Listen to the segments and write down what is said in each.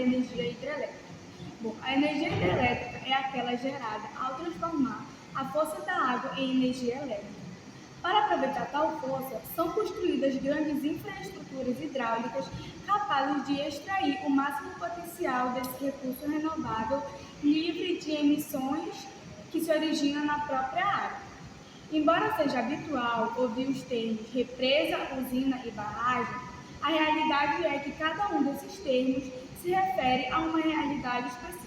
energia hidrelétrica. Bom, a energia hidrelétrica é aquela gerada ao transformar a força da água em energia elétrica. Para aproveitar tal força, são construídas grandes infraestruturas hidráulicas capazes de extrair o máximo potencial desse recurso renovável, livre de emissões que se originam na própria água. Embora seja habitual ouvir os termos represa, usina e barragem, a realidade é que cada um desses termos se refere a uma realidade específica.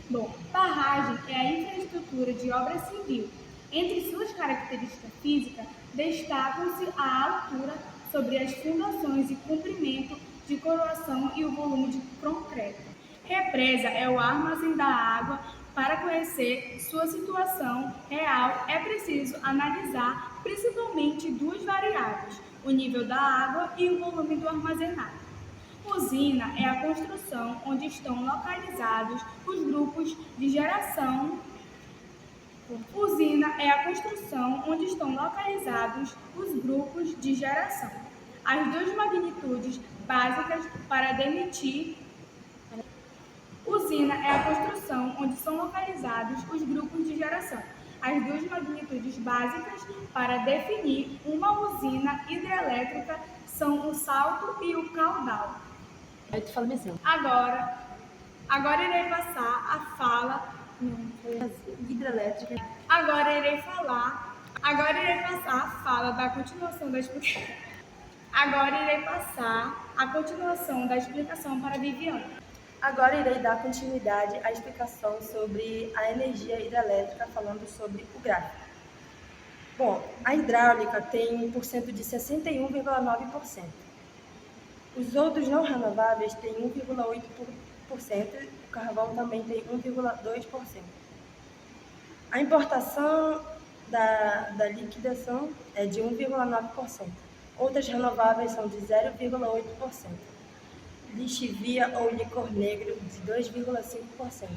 Bom, barragem é a infraestrutura de obra civil. Entre suas características físicas, destacam-se a altura sobre as fundações e comprimento de coroação e o volume de concreto. Represa é o armazém da água. Para conhecer sua situação real, é preciso analisar principalmente duas variáveis, o nível da água e o volume do armazenado. Usina é a construção onde estão localizados os grupos de geração. Usina é a construção onde estão localizados os grupos de geração. As duas magnitudes básicas para demitir. Usina é a construção onde são localizados os grupos de geração. As duas magnitudes básicas para definir uma usina hidrelétrica são o salto e o caudal. Agora irei passar a fala. Hidrelétrica. Agora irei passar a fala da continuação da explicação. Agora irei passar a continuação da explicação para Viviane. Agora irei dar continuidade à explicação sobre a energia hidrelétrica, falando sobre o gráfico. Bom, a hidráulica tem 1% de 61,9%. Os outros não renováveis têm 1,8%, o carvão também tem 1,2%. A importação da liquidação é de 1,9%. Outras renováveis são de 0,8%. Lixivia ou licor negro de 2,5%.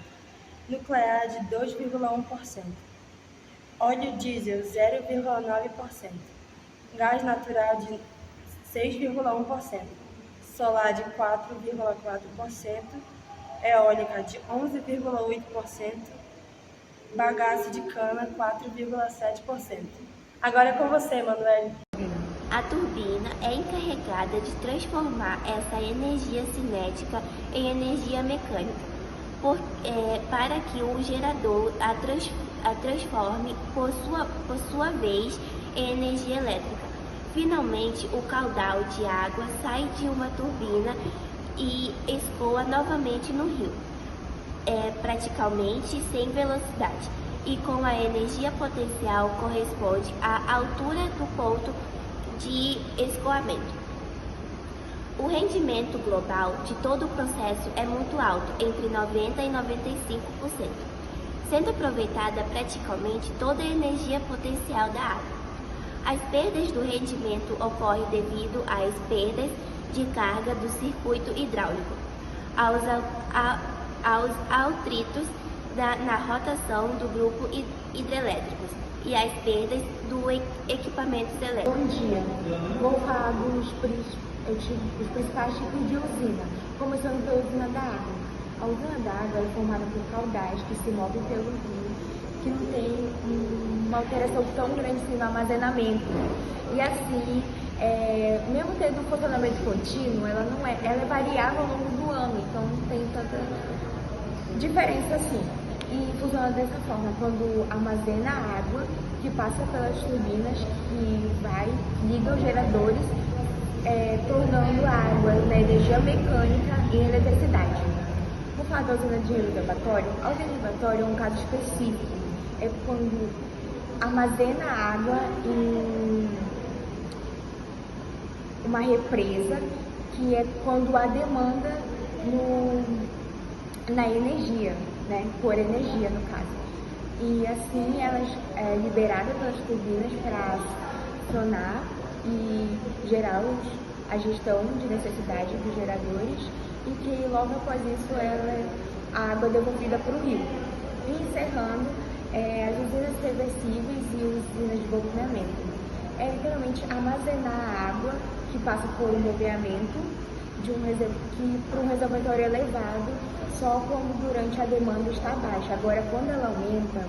Nuclear de 2,1%. Óleo diesel 0,9%. Gás natural de 6,1%. Solar de 4,4%. Eólica de 11,8%. Bagaço de cana 4,7%. Agora é com você, Manuel. A turbina é encarregada de transformar essa energia cinética em energia mecânica, para que o gerador a transforme, por sua vez, em energia elétrica. Finalmente, o caudal de água sai de uma turbina e escoa novamente no rio, praticamente sem velocidade, e com a energia potencial corresponde à altura do ponto de escoamento. O rendimento global de todo o processo é muito alto, entre 90% e 95%, sendo aproveitada praticamente toda a energia potencial da água. As perdas do rendimento ocorrem devido às perdas de carga do circuito hidráulico, aos atritos na rotação do grupo hidrelétricos e as perdas do equipamentos elétricos. Bom dia, vou falar dos principais tipos de usina, começando pela usina da água. A usina da água é formada por caudais que se movem pelo rio, que não tem uma alteração tão grande assim no armazenamento. E assim, mesmo tendo um funcionamento contínuo, ela é variável ao longo do ano, então não tem tanta diferença assim. E funciona dessa forma, quando armazena a água, que passa pelas turbinas, que liga os geradores, tornando a água na energia mecânica e eletricidade. Vou falar da usina de reservatório. A usina de reservatório é um caso específico, é quando armazena a água em uma represa, que é quando há demanda na energia, por energia no caso. E assim elas é liberada pelas turbinas para acionar e gerar a gestão de necessidade dos geradores, e que logo após isso a água é devolvida para o rio. E encerrando, as usinas reversíveis e usinas de bombeamento. É literalmente armazenar a água que passa por um bombeamento para um reservatório elevado só quando durante a demanda está baixa. Agora, quando ela aumenta,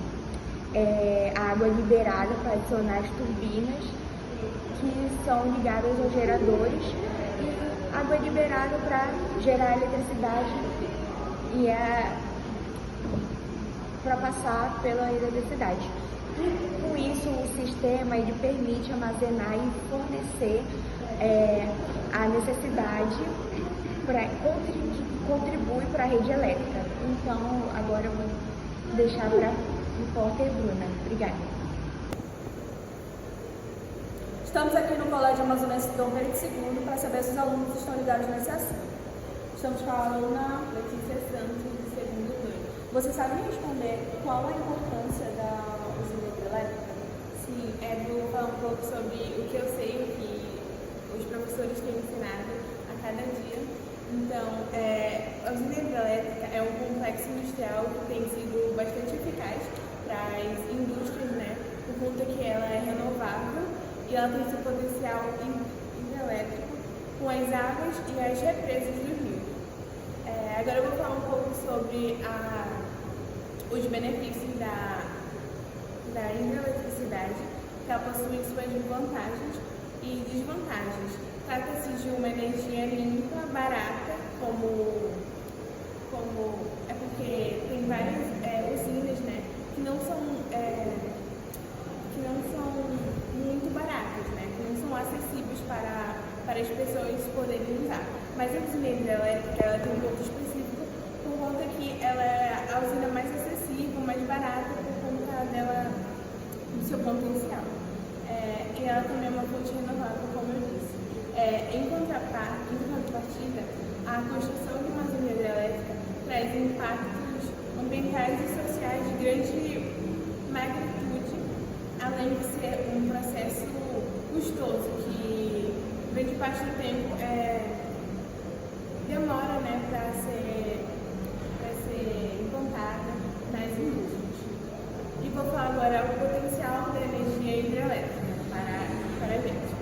a água é liberada para adicionar as turbinas que são ligadas aos geradores e a água é liberada para gerar eletricidade e para passar pela eletricidade. E com isso o sistema ele permite armazenar e fornecer a necessidade que contribui para a rede elétrica. Então agora eu vou deixar para a repórter Bruna. Obrigada. Estamos aqui no Colégio Amazonense Dom Pedro II para saber se os alunos estão ligados nesse assunto. Estamos com a aluna Letícia Santos, do segundo turno. Você sabe me responder qual a importância da usina hidrelétrica? Sim, vou falar um pouco sobre o que eu sei, o que os professores têm ensinado a cada dia. Então, a usina hidrelétrica é um complexo industrial que tem sido bastante eficaz para as indústrias, né? Por conta que ela é renovável e ela tem seu potencial hidrelétrico com as águas e as represas dos rios. Agora eu vou falar um pouco sobre os benefícios da hidroeletricidade, que ela possui suas vantagens e desvantagens. Trata-se de uma energia limpa, barata, porque tem várias usinas, né, que não são muito baratas, né, que não são acessíveis para as pessoas poderem usar. Mas a usina hidrelétrica ela tem um ponto específico por conta que ela é a usina mais acessível, mais barata por conta do seu potencial. E ela também é uma fonte renovável, como eu disse. Em contrapartida, a construção de uma usina hidrelétrica traz impactos ambientais e sociais de grande magnitude, além de ser um processo custoso que grande parte do tempo demora, né, para ser implantada nas indústrias. E vou falar agora o potencial da energia hidrelétrica para a gente.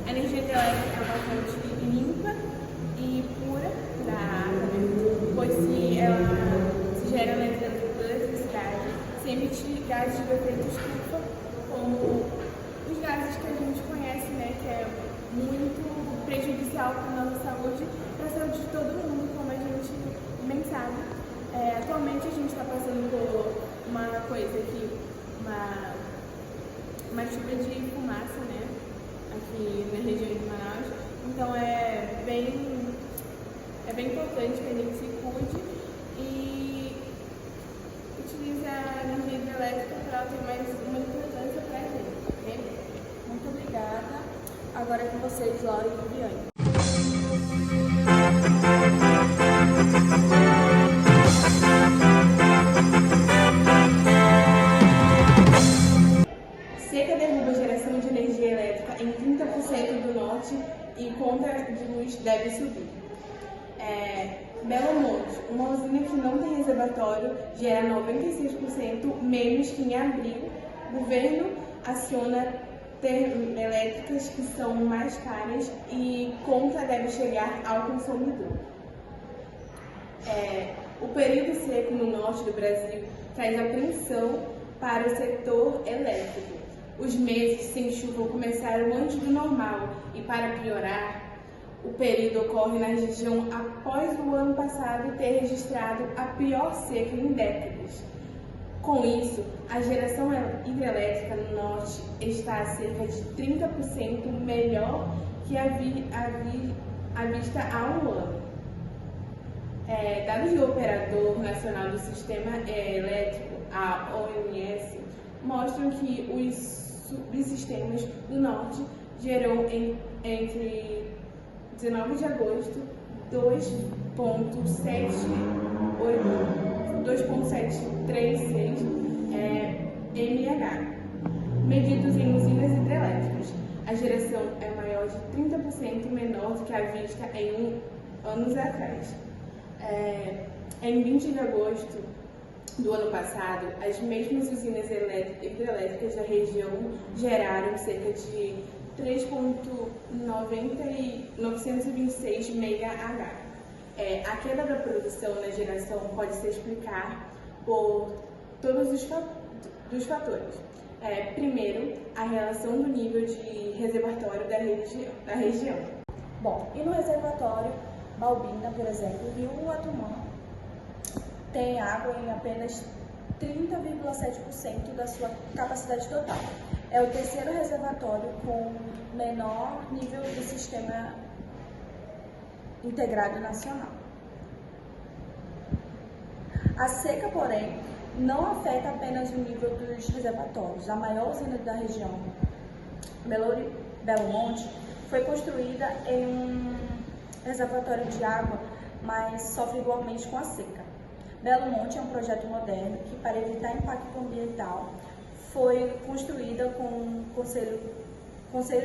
A energia hidrelétrica é uma fonte limpa e pura da água, né? Pois se gera eletricidade sem emitir gases de efeito estufa, como os gases que a gente conhece, né, que é muito prejudicial para a nossa saúde, para a saúde de todo mundo, como a gente bem sabe. Atualmente a gente está passando por uma coisa aqui, uma chuva de fumaça, né, aqui na região de Manaus. Então é bem importante que a gente se cuide e utilize a energia hidrelétrica para ela ter mais uma importância para a gente, ok? Muito obrigada. Agora é com vocês, Laura e Viviane. Seca derruba a geração de energia elétrica em 30% do norte e conta de luz deve subir. Belo Monte, uma usina que não tem reservatório, gera 96% menos que em abril. Governo aciona termoelétricas que são mais caras e conta deve chegar ao consumidor. O período seco no norte do Brasil traz apreensão para o setor elétrico. Os meses sem chuva começaram antes do normal e, para piorar, o período ocorre na região após o ano passado ter registrado a pior seca em décadas. Com isso, a geração hidrelétrica no norte está cerca de 30% melhor que a vista há um ano. Dados do Operador Nacional do Sistema Elétrico, a ONS, mostram que os subsistemas do norte gerou entre 19 de agosto 2,736 mH, medidos em usinas hidrelétricas. A geração é maior de 30% menor do que a vista em anos atrás. Em 20 de agosto do ano passado, as mesmas usinas hidrelétricas da região geraram cerca de 3.926 MHz. A queda da produção na geração pode se explicar por todos os fatores. Primeiro, a relação do nível de reservatório da região. Bom, e no reservatório Balbina, por exemplo, o rio Atumã tem água em apenas 30,7% da sua capacidade total. É o terceiro reservatório com menor nível do sistema integrado nacional. A seca, porém, não afeta apenas o nível dos reservatórios. A maior usina da região, Belo Monte, foi construída em um reservatório de água, mas sofre igualmente com a seca. Belo Monte é um projeto moderno que, para evitar impacto ambiental, foi construída com um concelho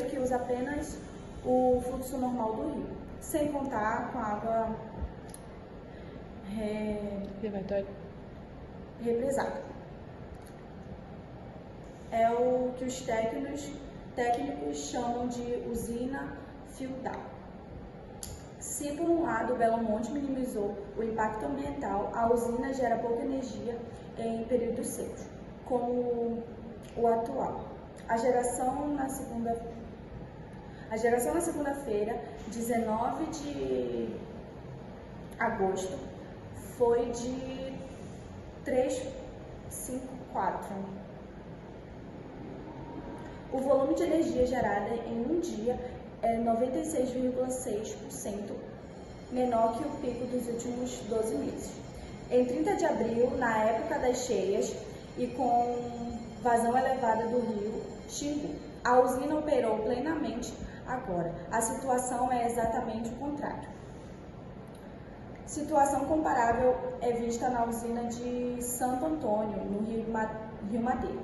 que usa apenas o fluxo normal do rio, sem contar com a água represada. É o que os técnicos chamam de usina fio-d'água. Se, por um lado, Belo Monte minimizou o impacto ambiental, a usina gera pouca energia em períodos secos, como o atual. A geração na segunda-feira, 19 de agosto, foi de 354. O volume de energia gerada em um dia é 96,6% menor que o pico dos últimos 12 meses. Em 30 de abril, na época das cheias e com vazão elevada do rio Xingu, a usina operou plenamente agora. A situação é exatamente o contrário. Situação comparável é vista na usina de Santo Antônio, no Rio Madeira,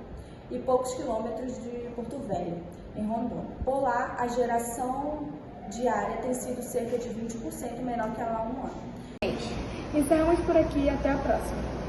e poucos quilômetros de Porto Velho, em Rondônia. Por lá, a geração diária tem sido cerca de 20% menor que há um ano. Encerramos por aqui e até a próxima.